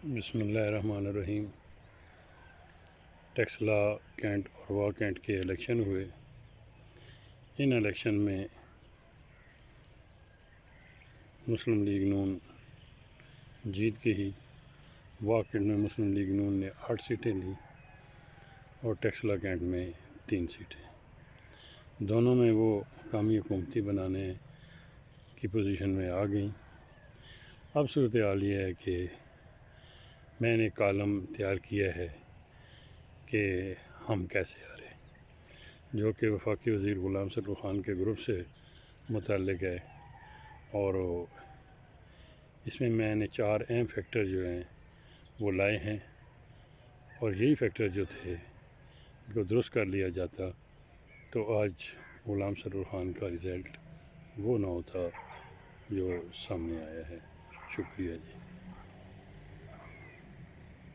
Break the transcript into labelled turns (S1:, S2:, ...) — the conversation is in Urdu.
S1: بسم اللہ الرحمن الرحیم۔ ٹیکسلا، کینٹ اور کینٹ کے الیکشن ہوئے۔ ان الیکشن میں مسلم لیگ نون جیت گئی۔ کینٹ میں مسلم لیگ نون نے 8 سیٹیں لی اور ٹیکسلا کینٹ میں 3 سیٹیں۔ دونوں میں وہ مقامی حکومتی بنانے کی پوزیشن میں آ گئیں۔ اب صورتحال یہ ہے کہ میں نے کالم تیار کیا ہے کہ ہم کیسے ہارے، جو کہ وفاقی وزیر غلام سلطان خان کے گروپ سے متعلق ہے، اور اس میں نے 4 اہم فیکٹر جو ہیں وہ لائے ہیں، اور یہی فیکٹر جو تھے ان کو درست کر لیا جاتا تو آج غلام سلطان خان کا ریزلٹ وہ نہ ہوتا جو سامنے آیا ہے۔ شکریہ جی۔